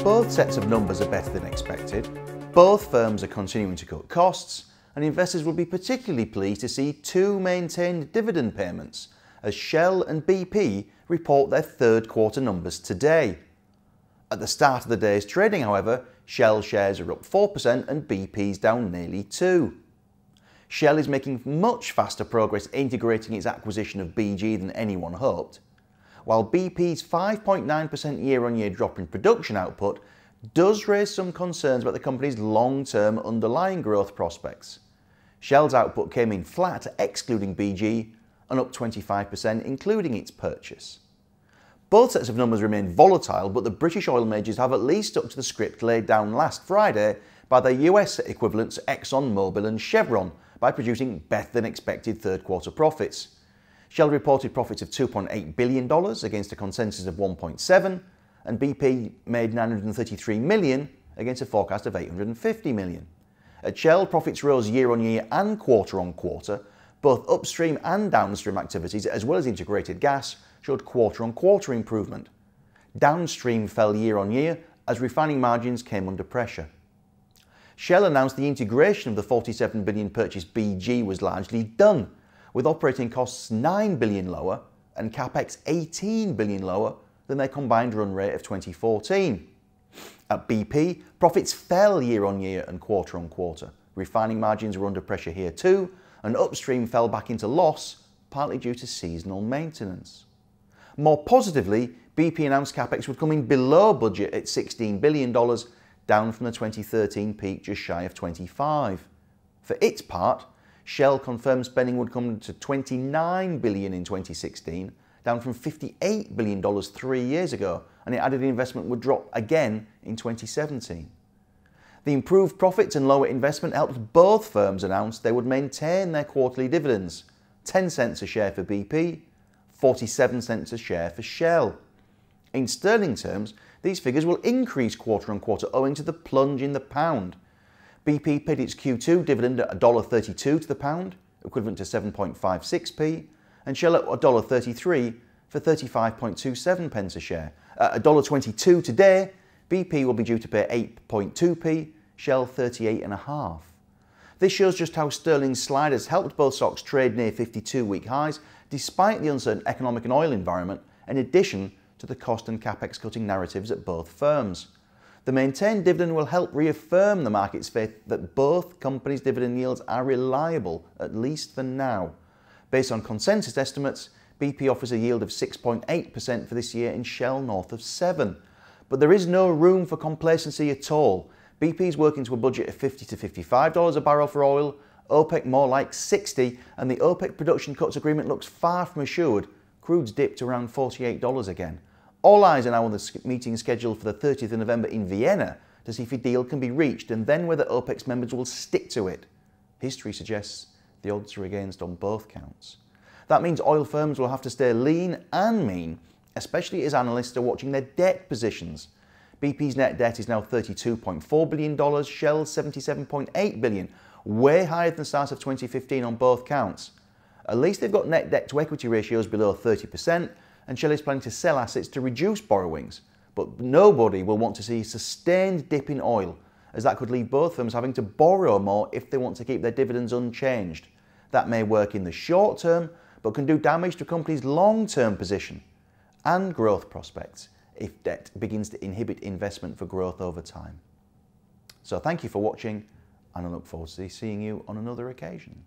Both sets of numbers are better than expected, both firms are continuing to cut costs, and investors will be particularly pleased to see two maintained dividend payments as Shell and BP report their third quarter numbers today. At the start of the day's trading, however, Shell shares are up 4% and BP's down nearly 2%. Shell is making much faster progress integrating its acquisition of BG than anyone hoped, while BP's 5.9% year-on-year drop in production output does raise some concerns about the company's long-term underlying growth prospects. Shell's output came in flat, excluding BG, and up 25% including its purchase. Both sets of numbers remain volatile, but the British oil majors have at least stuck to the script laid down last Friday by their US equivalents Exxon Mobil and Chevron by producing better than expected third quarter profits. Shell reported profits of $2.8 billion against a consensus of $1.7, and BP made $933 million against a forecast of $850 million. At Shell, profits rose year-on-year and quarter-on-quarter. Both upstream and downstream activities, as well as integrated gas, showed quarter-on-quarter improvement. Downstream fell year-on-year as refining margins came under pressure. Shell announced the integration of the $47 billion purchase BG was largely done, with operating costs $9 billion lower and capex $18 billion lower than their combined run rate of 2014. At BP, profits fell year-on-year and quarter-on-quarter. Refining margins were under pressure here too, and upstream fell back into loss, partly due to seasonal maintenance. More positively, BP announced capex would come in below budget at $16 billion, down from the 2013 peak just shy of 25. For its part, Shell confirmed spending would come to $29 billion in 2016, down from $58 billion 3 years ago, and it added investment would drop again in 2017. The improved profits and lower investment helped both firms announce they would maintain their quarterly dividends, 10 cents a share for BP, 47 cents a share for Shell. In sterling terms, these figures will increase quarter-on-quarter owing to the plunge in the pound. BP paid its Q2 dividend at $1.32 to the pound, equivalent to 7.56p, and Shell at $1.33 for 35.27 pence a share. At $1.22 today, BP will be due to pay 8.2p, Shell 38.5. This shows just how sterling's slide has helped both stocks trade near 52-week highs despite the uncertain economic and oil environment, in addition to the cost and capex cutting narratives at both firms. The maintained dividend will help reaffirm the market's faith that both companies' dividend yields are reliable, at least for now. Based on consensus estimates, BP offers a yield of 6.8% for this year and Shell north of 7%. But there is no room for complacency at all. BP is working to a budget of $50 to $55 a barrel for oil, OPEC more like 60, and the OPEC production cuts agreement looks far from assured. Crude's dipped around $48 again. All eyes are now on the meeting scheduled for the 30th of November in Vienna to see if a deal can be reached and then whether OPEC's members will stick to it. History suggests the odds are against on both counts. That means oil firms will have to stay lean and mean, especially as analysts are watching their debt positions. BP's net debt is now $32.4 billion, Shell's $77.8 billion, way higher than the start of 2015 on both counts. At least they've got net debt to equity ratios below 30%, and Shell is planning to sell assets to reduce borrowings. But nobody will want to see a sustained dip in oil, as that could leave both firms having to borrow more if they want to keep their dividends unchanged. That may work in the short term, but can do damage to a company's long-term position and growth prospects if debt begins to inhibit investment for growth over time. So thank you for watching, and I look forward to seeing you on another occasion.